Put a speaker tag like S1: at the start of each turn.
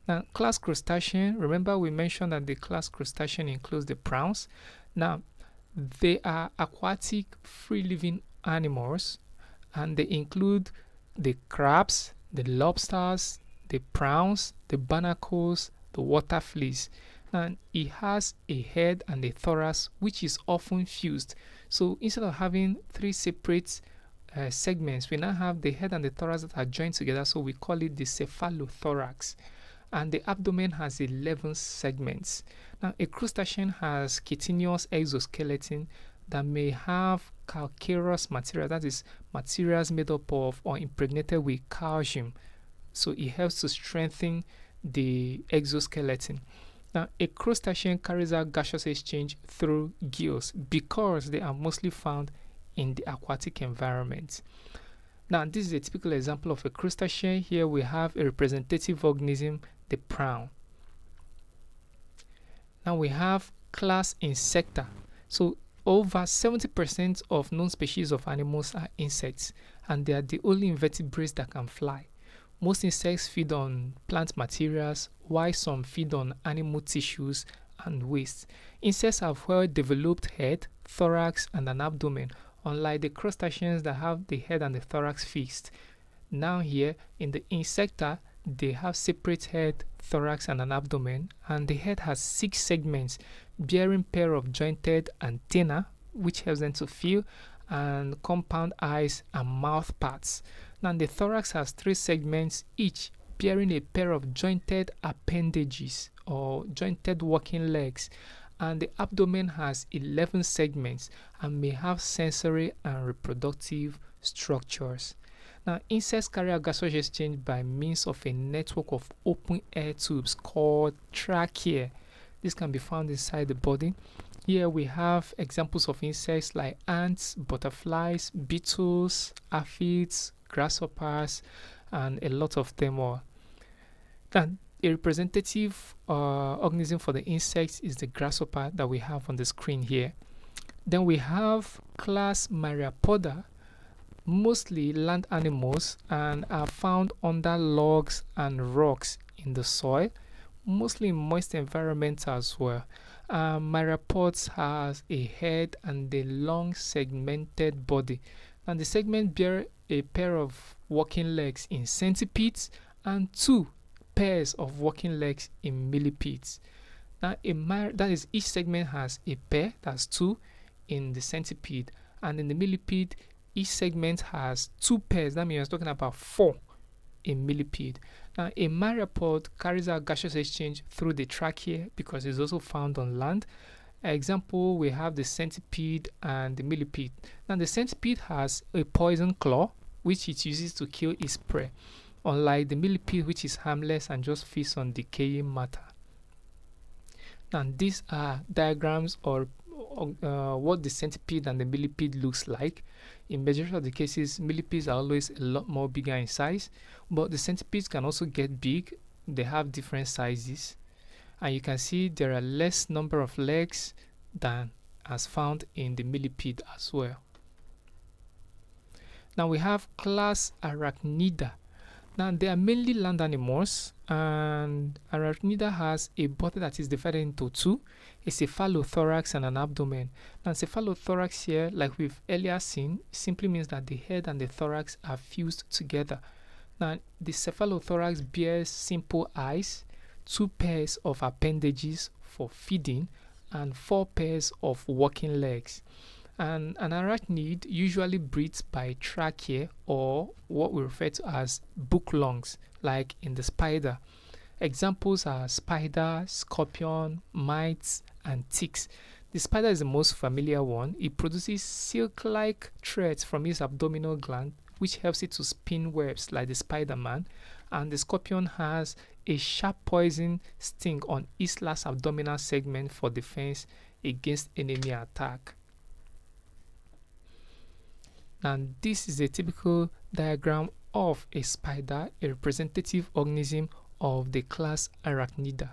S1: Now, class crustacean, remember we mentioned that the class crustacean includes the prawns. Now, they are aquatic free-living animals, and they include the crabs, the lobsters, the prawns, the barnacles, the water fleas. And it has a head and a thorax which is often fused. So instead of having three separate segments, we now have the head and the thorax that are joined together, so we call it the cephalothorax. And the abdomen has 11 segments. Now, a crustacean has chitinous exoskeleton that may have calcareous material, that is, materials made up of or impregnated with calcium. So it helps to strengthen the exoskeleton. Now, a crustacean carries out gaseous exchange through gills because they are mostly found in the aquatic environment. Now, this is a typical example of a crustacean. Here we have a representative organism, the prawn. Now we have class insecta. So over 70% of known species of animals are insects, and they are the only invertebrates that can fly. Most insects feed on plant materials, while some feed on animal tissues and waste. Insects have well-developed head, thorax, and an abdomen, unlike the crustaceans that have the head and the thorax fixed. Now here, in the insecta, they have separate head, thorax, and an abdomen, and the head has 6 segments bearing pair of jointed antennae, which helps them to feel, and compound eyes and mouth parts. Now the thorax has 3 segments each bearing a pair of jointed appendages or jointed walking legs, and the abdomen has 11 segments and may have sensory and reproductive structures. Now, insects carry out gaseous exchange by means of a network of open air tubes called trachea. This can be found inside the body. Here we have examples of insects like ants, butterflies, beetles, aphids, grasshoppers, and a lot of them more. And a representative organism for the insects is the grasshopper that we have on the screen here. Then we have class myriapoda, mostly land animals, and are found under logs and rocks in the soil, mostly in moist environments as well. Myriapods has a head and a long segmented body, and the segment bear a pair of walking legs in centipedes and 2 pairs of walking legs in millipedes. Now, that is, each segment has a pair, that's 2 in the centipede, and in the millipede, each segment has 2 pairs. That means we're talking about 4 in millipede. Now, a myriapod carries out gaseous exchange through the trachea because it's also found on land. Example, we have the centipede and the millipede. Now, the centipede has a poison claw which it uses to kill its prey, unlike the millipede, which is harmless and just feeds on decaying matter. And these are diagrams or what the centipede and the millipede looks like. In majority of the cases, millipedes are always a lot more bigger in size, but the centipedes can also get big. They have different sizes, and you can see there are less number of legs than as found in the millipede as well. Now we have class arachnida. Now they are mainly land animals, and arachnida has a body that is divided into 2, a cephalothorax and an abdomen. Now cephalothorax here, like we've earlier seen, simply means that the head and the thorax are fused together. Now the cephalothorax bears simple eyes, 2 pairs of appendages for feeding, and 4 pairs of walking legs. And an arachnid usually breathes by trachea, or what we refer to as book lungs, like in the spider. Examples are spider, scorpion, mites, and ticks. The spider is the most familiar one. It produces silk-like threads from its abdominal gland, which helps it to spin webs like the Spider-Man. And the scorpion has a sharp poison sting on its last abdominal segment for defense against enemy attack. And this is a typical diagram of a spider, a representative organism of the class arachnida.